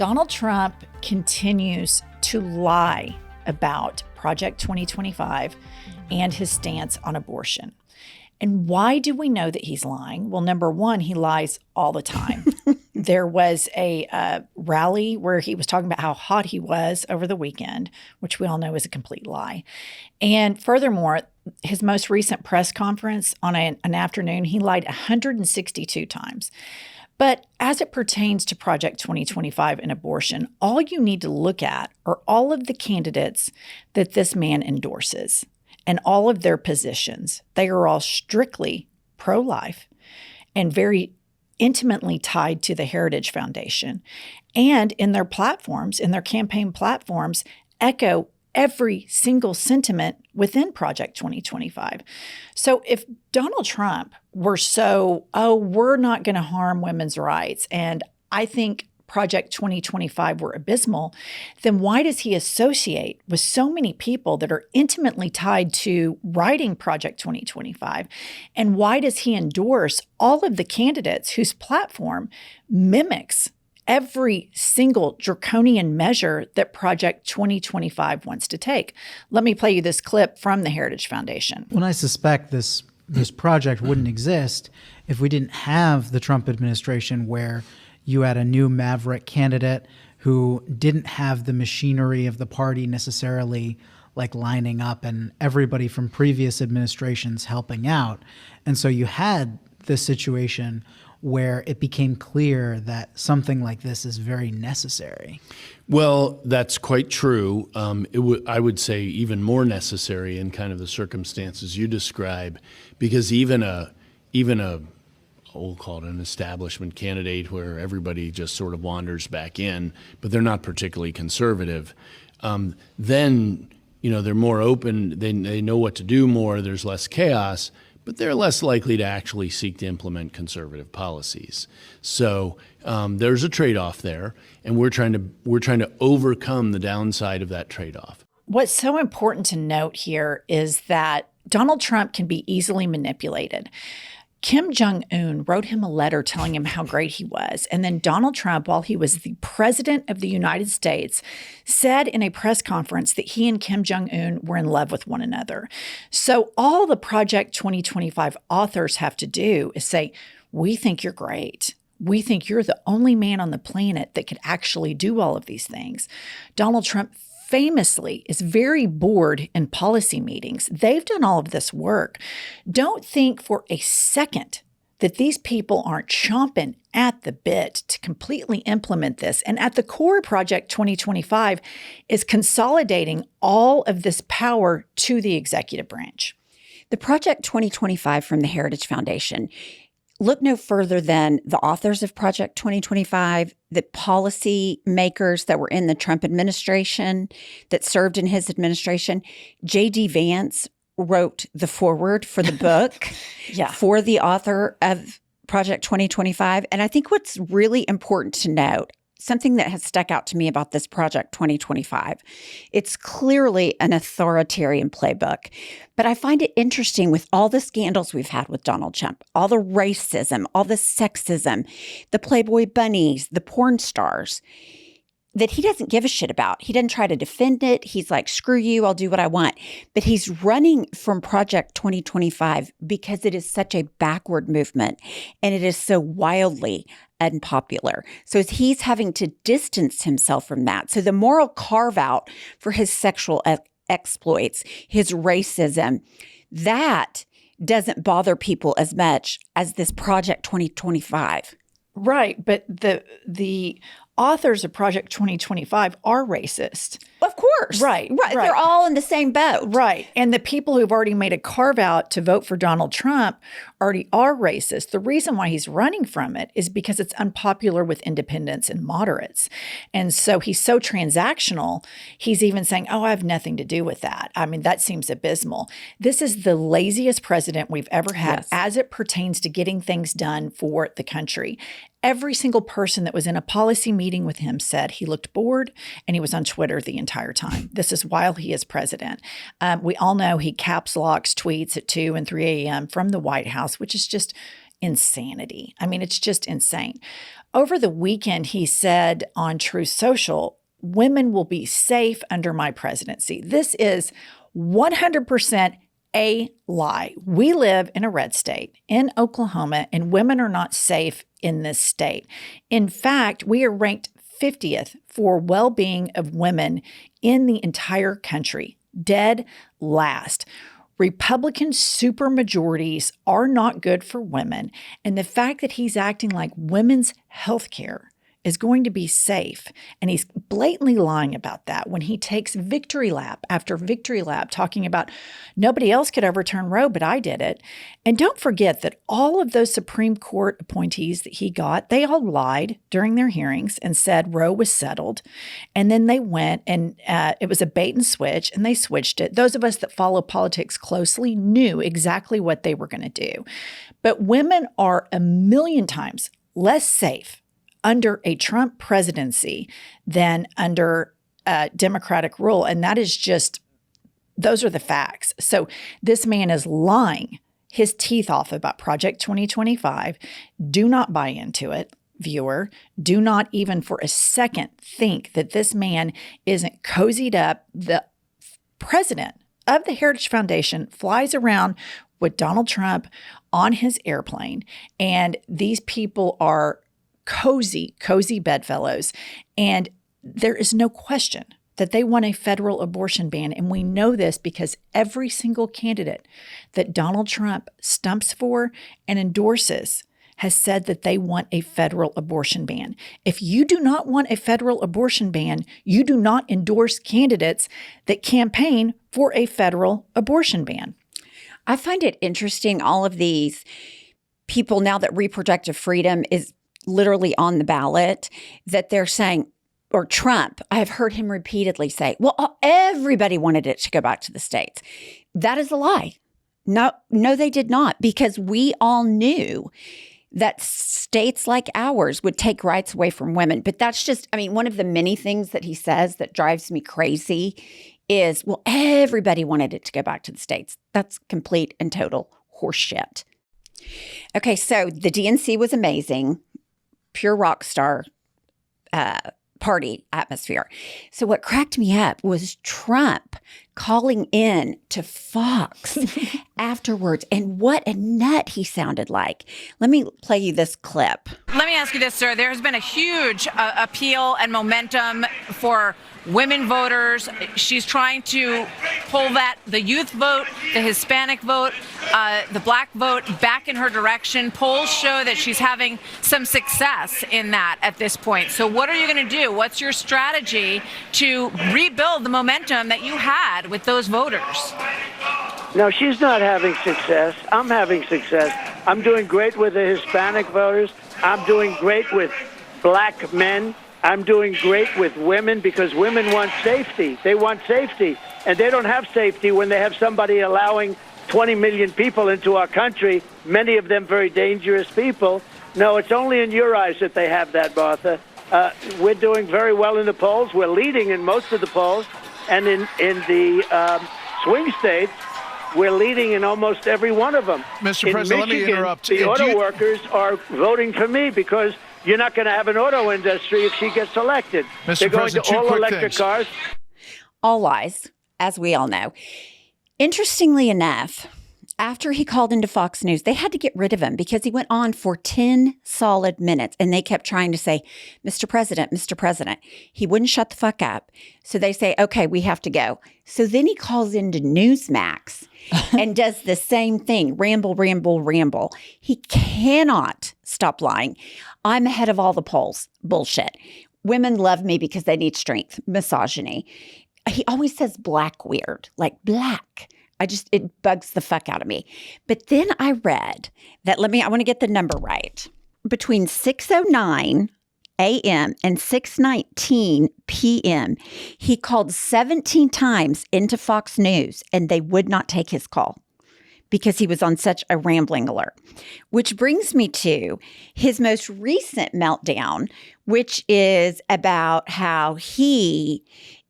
Donald Trump continues to lie about Project 2025 and his stance on abortion. And why do we know that he's lying? Well, number one, he lies all the time. There was a rally where he was talking about how hot he was over the weekend, which we all know is a complete lie. And furthermore, his most recent press conference on an afternoon, he lied 162 times. But as it pertains to Project 2025 and abortion, all you need to look at are all of the candidates that this man endorses and all of their positions. They are all strictly pro-life and very intimately tied to the Heritage Foundation. And in their platforms, in their campaign platforms, echo every single sentiment within Project 2025. So if Donald Trump were we're not going to harm women's rights, and I think Project 2025 were abysmal, then why does he associate with so many people that are intimately tied to writing Project 2025? And why does he endorse all of the candidates whose platform mimics every single draconian measure that Project 2025 wants to take? Let me play you this clip from the Heritage Foundation. Well, I suspect this project wouldn't exist if we didn't have the Trump administration, where you had a new maverick candidate who didn't have the machinery of the party necessarily like lining up and everybody from previous administrations helping out. And so you had this situation where it became clear that something like this is very necessary. Well, that's quite true. I would say even more necessary in kind of the circumstances you describe, because even a we'll call it an establishment candidate where everybody just sort of wanders back in, but they're not particularly conservative, then they're more open. They know what to do more. There's less chaos. But they're less likely to actually seek to implement conservative policies. So there's a trade-off there, and we're trying to overcome the downside of that trade-off. What's so important to note here is that Donald Trump can be easily manipulated. Kim Jong-un wrote him a letter telling him how great he was. And then Donald Trump, while he was the president of the United States, said in a press conference that he and Kim Jong-un were in love with one another. So all the Project 2025 authors have to do is say, we think you're great. We think you're the only man on the planet that could actually do all of these things. Donald Trump famously is very bored in policy meetings. They've done all of this work. Don't think for a second that these people aren't chomping at the bit to completely implement this. And at the core of Project 2025 is consolidating all of this power to the executive branch. The Project 2025 from the Heritage Foundation, look no further than the authors of Project 2025, the policy makers that were in the Trump administration, that served in his administration. J.D. Vance wrote the foreword for the book for the author of Project 2025. And I think what's really important to note, something that has stuck out to me about this Project 2025, it's clearly an authoritarian playbook. But I find it interesting with all the scandals we've had with Donald Trump, all the racism, all the sexism, the Playboy bunnies, the porn stars, that he doesn't give a shit about. He doesn't try to defend it. He's like, screw you, I'll do what I want. But he's running from Project 2025 because it is such a backward movement and it is so wildly unpopular. So he's having to distance himself from that. So the moral carve out for his sexual exploits, his racism, that doesn't bother people as much as this Project 2025. Right, but the authors of Project 2025 are racist. Of course. Right. They're all in the same boat. Right. And the people who've already made a carve out to vote for Donald Trump already are racist. The reason why he's running from it is because it's unpopular with independents and moderates. And so he's so transactional, he's even saying, I have nothing to do with that. I mean, that seems abysmal. This is the laziest president we've ever had as it pertains to getting things done for the country. Every single person that was in a policy meeting with him said he looked bored and he was on Twitter the entire time. This is while he is president. We all know he caps locks tweets at 2 and 3 a.m. from the White House, which is just insanity. I mean, it's just insane. Over the weekend, he said on Truth Social, women will be safe under my presidency. This is 100% a lie. We live in a red state in Oklahoma, and women are not safe in this state. In fact, we are ranked 50th for well-being of women in the entire country, dead last. Republican supermajorities are not good for women, and the fact that he's acting like women's health care is going to be safe, and he's blatantly lying about that when he takes victory lap after victory lap talking about nobody else could overturn Roe, but I did it. And don't forget that all of those Supreme Court appointees that he got, they all lied during their hearings and said Roe was settled. And then they went and it was a bait and switch, and they switched it. Those of us that follow politics closely knew exactly what they were going to do. But women are a million times less safe under a Trump presidency than under Democratic rule. And that is just, those are the facts. So this man is lying his teeth off about Project 2025. Do not buy into it, viewer. Do not even for a second think that this man isn't cozied up. The president of the Heritage Foundation flies around with Donald Trump on his airplane. And these people are cozy bedfellows. And there is no question that they want a federal abortion ban. And we know this because every single candidate that Donald Trump stumps for and endorses has said that they want a federal abortion ban. If you do not want a federal abortion ban, you do not endorse candidates that campaign for a federal abortion ban. I find it interesting, all of these people now that reproductive freedom is literally on the ballot, that they're saying, or Trump, I have heard him repeatedly say, well, everybody wanted it to go back to the states. That is a lie. No, they did not, because we all knew that states like ours would take rights away from women. But that's just, I mean, one of the many things that he says that drives me crazy is, well, everybody wanted it to go back to the states. That's complete and total horseshit. Okay, so the DNC was amazing. Pure rock star party atmosphere. So what cracked me up was Trump calling in to Fox afterwards, and what a nut he sounded like. Let me play you this clip. Let me ask you this, sir. There has been a huge appeal and momentum for women voters. She's trying to pull the youth vote, the Hispanic vote, the black vote back in her direction. Polls show that she's having some success in that at this point. So what are you going to do? What's your strategy to rebuild the momentum that you had with those voters? No, she's not having success. I'm having success. I'm doing great with the Hispanic voters. I'm doing great with black men. I'm doing great with women because women want safety. They want safety. And they don't have safety when they have somebody allowing 20 million people into our country, many of them very dangerous people. No, it's only in your eyes that they have that, Martha. We're doing very well in the polls. We're leading in most of the polls. And in the swing states, we're leading in almost every one of them. Mr. President, Michigan, let me interrupt. The auto workers are voting for me because you're not going to have an auto industry if she gets elected. Mr. They're going President, to all electric cars. All lies, as we all know. Interestingly enough, after he called into Fox News, they had to get rid of him because he went on for 10 solid minutes and they kept trying to say, Mr. President, Mr. President. He wouldn't shut the fuck up. So they say, okay, we have to go. So then he calls into Newsmax and does the same thing, ramble, ramble, ramble. He cannot stop lying. I'm ahead of all the polls. Bullshit. Women love me because they need strength. Misogyny. He always says black weird, like black. It bugs the fuck out of me. But then I read that, I want to get the number right. Between 6:09 a.m. and 6:19 p.m., he called 17 times into Fox News and they would not take his call because he was on such a rambling alert. Which brings me to his most recent meltdown, which is about how he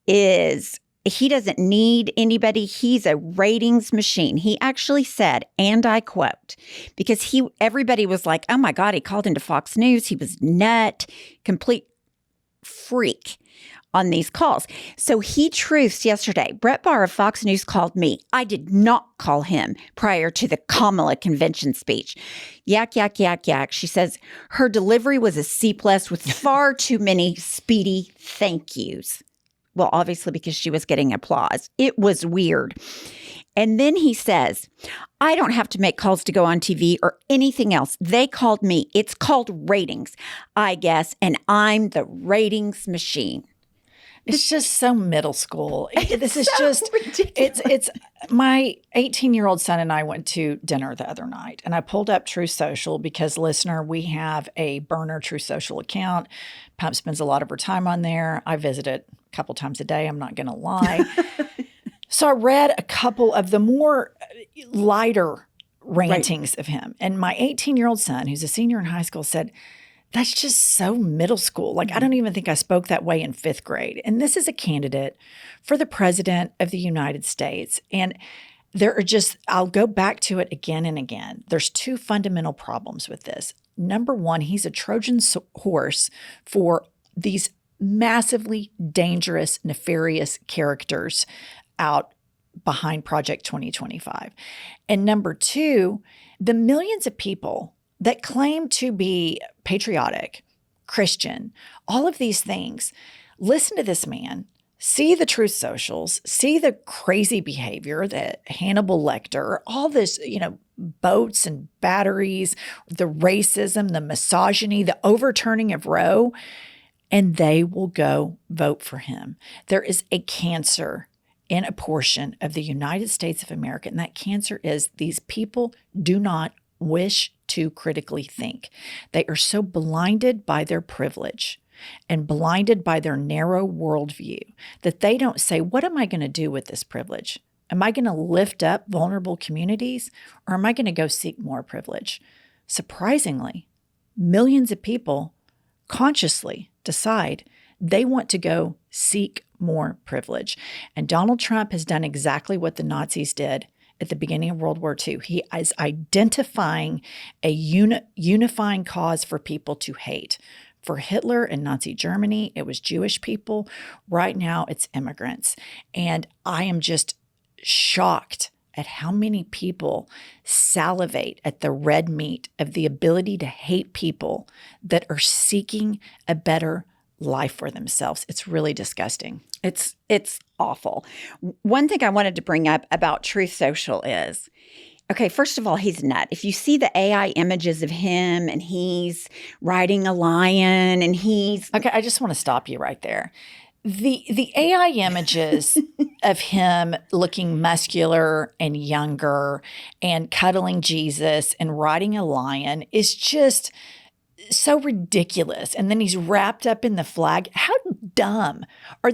is he doesn't need anybody. He's a ratings machine. He actually said, and I quote, because everybody was like, oh my God, he called into Fox News. He was nut, complete freak on these calls. So he truths yesterday. Brett Barr of Fox News called me. I did not call him prior to the Kamala convention speech. Yak, yak, yak, yak. She says her delivery was a C+ with far too many speedy thank yous. Well, obviously because she was getting applause. It was weird. And then he says, I don't have to make calls to go on TV or anything else. They called me. It's called ratings, I guess, and I'm the ratings machine. It's just so middle school. This is so just ridiculous. It's my 18-year-old son and I went to dinner the other night, and I pulled up True Social because, listener, we have a burner True Social account. Pump spends a lot of her time on there. I visit it a couple times a day. I'm not going to lie. So I read a couple of the more lighter rantings of him, and my 18-year-old son, who's a senior in high school, said, that's just so middle school. Like, I don't even think I spoke that way in 5th grade. And this is a candidate for the president of the United States. And there are just, I'll go back to it again and again. There's 2 fundamental problems with this. Number one, he's a Trojan horse for these massively dangerous, nefarious characters out behind Project 2025. And number 2, the millions of people that claim to be patriotic, Christian, all of these things, listen to this man, see the Truth Socials, see the crazy behavior, the Hannibal Lecter, all this, boats and batteries, the racism, the misogyny, the overturning of Roe, and they will go vote for him. There is a cancer in a portion of the United States of America, and that cancer is these people do not wish to critically think. They are so blinded by their privilege and blinded by their narrow worldview that they don't say, what am I going to do with this privilege? Am I going to lift up vulnerable communities, or am I going to go seek more privilege? Surprisingly, millions of people consciously decide they want to go seek more privilege. And Donald Trump has done exactly what the Nazis did at the beginning of World War II. He is identifying a unifying cause for people to hate. For Hitler and Nazi Germany, it was Jewish people. Right now, it's immigrants. And I am just shocked at how many people salivate at the red meat of the ability to hate people that are seeking a better life for themselves. It's really disgusting. It's awful. One thing I wanted to bring up about Truth Social is, okay, first of all, he's nut. If you see the AI images of him and he's riding a lion and he's... Okay, I just want to stop you right there. The AI images of him looking muscular and younger and cuddling Jesus and riding a lion is just so ridiculous. And then he's wrapped up in the flag. How dumb.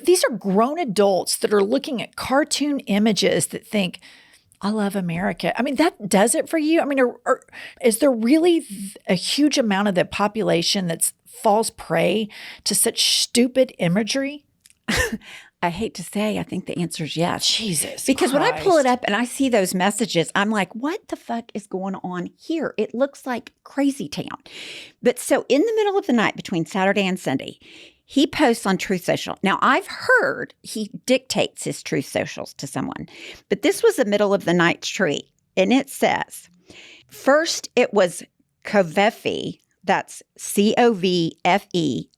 These are grown adults that are looking at cartoon images that think, I love America. I mean, that does it for you? I mean, is there really a huge amount of the population that falls prey to such stupid imagery? I hate to say, I think the answer is yes. Jesus Because Christ. when I pull it up and I see those messages, I'm like, what the fuck is going on here? It looks like crazy town. But so in the middle of the night between Saturday and Sunday, he posts on Truth Social. Now, I've heard he dictates his Truth Socials to someone, but this was the middle of the night tweet. And it says, first it was Covfefe, that's Covfefe,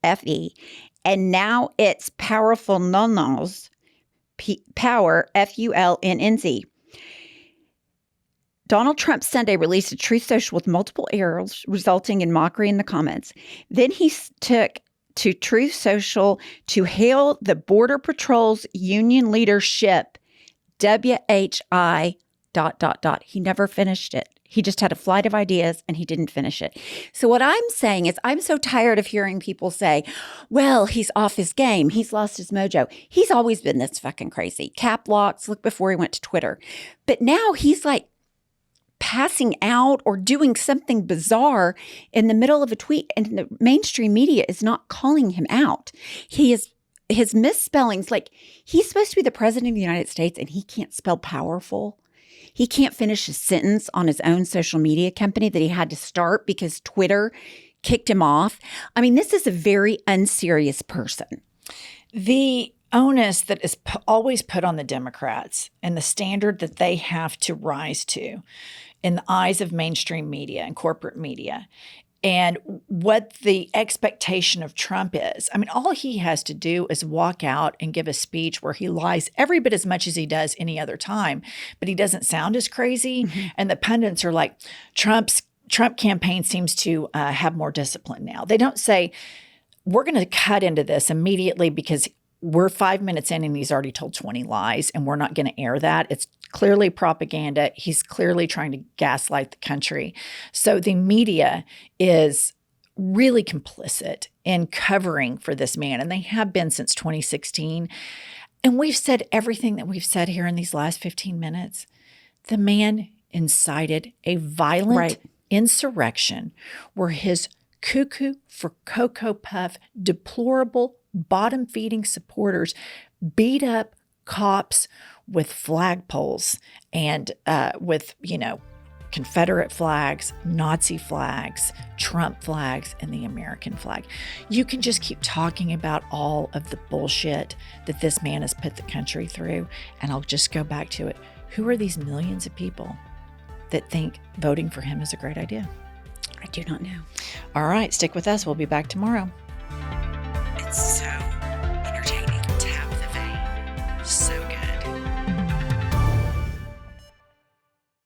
and now it's Powerful Nonos, Power, Fullnz. Donald Trump Sunday released a Truth Social with multiple errors, resulting in mockery in the comments. Then he took to Truth Social to hail the Border Patrol's union leadership, WHI ... He never finished it. He just had a flight of ideas and he didn't finish it. So what I'm saying is I'm so tired of hearing people say, well, he's off his game. He's lost his mojo. He's always been this fucking crazy. Cap locks, look before he went to Twitter. But now he's like passing out or doing something bizarre in the middle of a tweet, and the mainstream media is not calling him out. He is his misspellings, like he's supposed to be the president of the United States and he can't spell powerful. He can't finish his sentence on his own social media company that he had to start because Twitter kicked him off. I mean, this is a very unserious person. The onus that is always put on the Democrats and the standard that they have to rise to in the eyes of mainstream media and corporate media, and what the expectation of Trump is. I mean, all he has to do is walk out and give a speech where he lies every bit as much as he does any other time, but he doesn't sound as crazy. Mm-hmm. And the pundits are like, Trump campaign seems to have more discipline now. They don't say, we're going to cut into this immediately because we're 5 minutes in and he's already told 20 lies and we're not going to air that. It's clearly propaganda. He's clearly trying to gaslight the country. So the media is really complicit in covering for this man, and they have been since 2016. And we've said everything that we've said here in these last 15 minutes. The man incited a violent insurrection where his cuckoo for Cocoa Puff, deplorable, bottom-feeding supporters beat up cops with flagpoles and with, Confederate flags, Nazi flags, Trump flags, and the American flag. You can just keep talking about all of the bullshit that this man has put the country through, and I'll just go back to it. Who are these millions of people that think voting for him is a great idea? I do not know. All right, stick with us. We'll be back tomorrow.